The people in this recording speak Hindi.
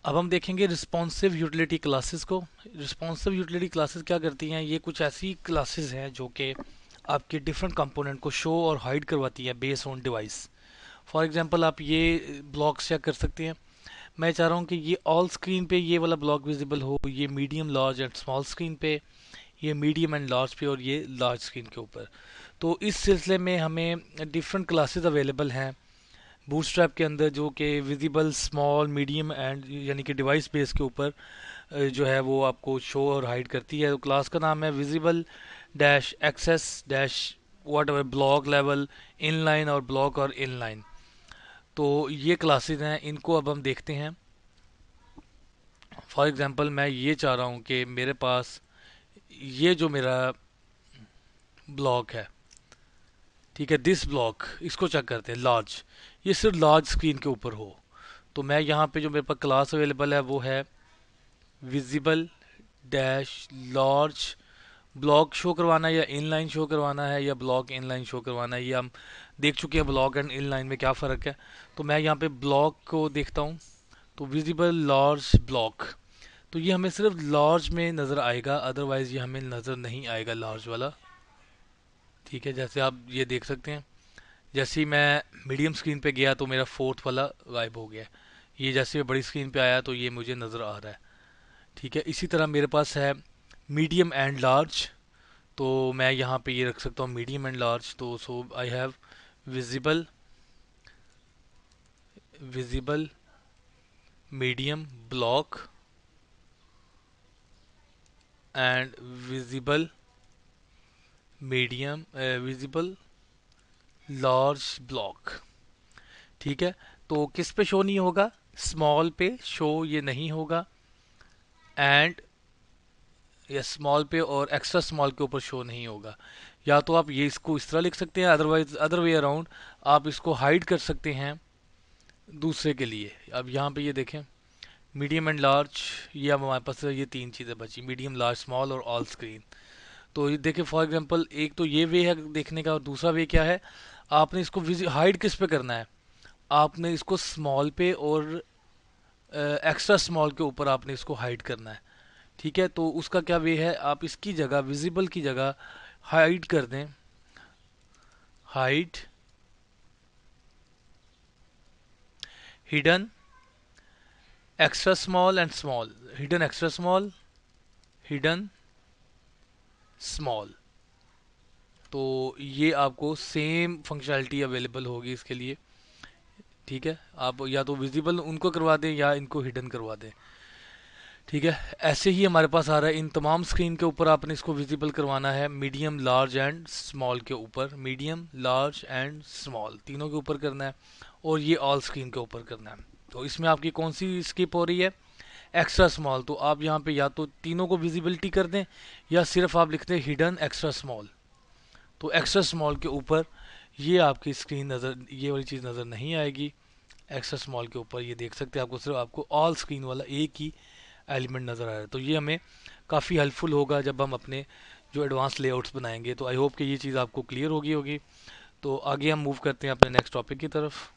अब हम देखेंगे रिस्पॉन्सिव यूटिलिटी क्लासेस को। रिस्पॉन्सिव यूटिलिटी क्लासेस क्या करती हैं? ये कुछ ऐसी क्लासेस हैं जो कि आपके डिफरेंट कंपोनेंट को शो और हाइड करवाती हैं based on device. For example आप ये ब्लॉक्स चेक कर सकते हैं। मैं चाह रहा हूँ कि ये ऑल स्क्रीन पे ये वाला ब्लॉक विजिबल हो, ये medium large and small screen पे, ये मीडियम एंड लार्ज पे, और ये लार्ज स्क्रीन के ऊपर। तो इस सिलसिले में हमें डिफरेंट क्लासेस अवेलेबल हैं बूटस्ट्रैप के अंदर, जो कि विजिबल, स्मॉल, मीडियम एंड यानी कि डिवाइस बेस के ऊपर जो है वो आपको शो और हाइड करती है। तो क्लास का नाम है visible dash access dash whatever block level, inline और ब्लॉक और इनलाइन। तो ये क्लासेस हैं, इनको अब हम देखते हैं। फॉर एग्जांपल मैं ये चाह रहा हूँ कि मेरे पास ये जो मेरा ब्लॉक है, ठीक है, दिस ब्लॉक, इसको चेक करते हैं लार्ज, ये सिर्फ लार्ज स्क्रीन के ऊपर हो। तो मैं यहाँ पे जो मेरे पास क्लास अवेलेबल है वो है visible dash large. Block show करवाना है या इनलाइन शो करवाना है या ब्लॉक इनलाइन शो करवाना है, ये हम देख चुके हैं ब्लॉक एंड इनलाइन में क्या फ़र्क है। तो मैं यहाँ पे ब्लॉक को देखता हूँ, तो विजिबल लार्ज ब्लॉक, तो ये हमें सिर्फ लार्ज में नज़र आएगा, अदरवाइज ये हमें नज़र नहीं आएगा लार्ज वाला। ठीक है, जैसे आप ये देख सकते हैं, जैसे ही मैं मीडियम स्क्रीन पे गया तो मेरा फोर्थ वाला गायब हो गया। ये जैसे बड़ी स्क्रीन पे आया तो ये मुझे नज़र आ रहा है। ठीक है, इसी तरह मेरे पास है मीडियम एंड लार्ज। तो मैं यहाँ पे ये रख सकता हूँ मीडियम एंड लार्ज। तो so I have visible, visible medium block and visible medium visible large block. ठीक है, तो किस पे शो नहीं होगा? स्मॉल पे शो ये नहीं होगा, एंड या स्मॉल पे और एक्स्ट्रा स्मॉल के ऊपर शो नहीं होगा। या तो आप ये इसको इस तरह लिख सकते हैं, अदरवाइज अदर वे अराउंड आप इसको हाइड कर सकते हैं दूसरे के लिए। अब यहाँ पे ये देखें, मीडियम एंड लार्ज, ये अब हमारे पास ये तीन चीज़ें बची, मीडियम लार्ज स्मॉल और ऑल स्क्रीन। तो ये देखिए फॉर एग्जांपल, एक तो ये वे है देखने का, और दूसरा वे क्या है, आपने इसको हाइड किस पे करना है? आपने इसको स्मॉल पे और एक्स्ट्रा स्मॉल के ऊपर आपने इसको हाइड करना है। ठीक है, तो उसका क्या वे है, आप इसकी जगह विजिबल की जगह हाइड कर दें, hide hidden extra small and small, hidden extra small, hidden small. तो ये आपको सेम फंक्शनैलिटी अवेलेबल होगी इसके लिए। ठीक है, आप या तो विजिबल उनको करवा दें या इनको हिडन करवा दें। ठीक है, ऐसे ही हमारे पास आ रहा है, इन तमाम स्क्रीन के ऊपर आपने इसको विजिबल करवाना है, मीडियम लार्ज एंड स्मॉल के ऊपर, मीडियम लार्ज एंड स्मॉल तीनों के ऊपर करना है, और ये ऑल स्क्रीन के ऊपर करना है। तो इसमें आपकी कौन सी स्किप हो रही है? Extra small. तो आप यहाँ पे या तो तीनों को विजिबिलिटी कर दें, या सिर्फ आप लिखते हैं हिडन एक्स्ट्रा स्मॉल। तो एक्स्ट्रा स्मॉल के ऊपर ये आपकी स्क्रीन नज़र, ये वाली चीज़ नज़र नहीं आएगी। एक्स्ट्रा स्मॉल के ऊपर ये देख सकते हैं, आपको सिर्फ आपको ऑल स्क्रीन वाला एक ही एलिमेंट नज़र आ रहा है। तो ये हमें काफ़ी हेल्पफुल होगा जब हम अपने जो एडवांस लेआउट्स बनाएंगे। तो आई होप कि ये चीज़ आपको क्लियर होगी। तो आगे हम मूव करते हैं अपने नेक्स्ट टॉपिक की तरफ।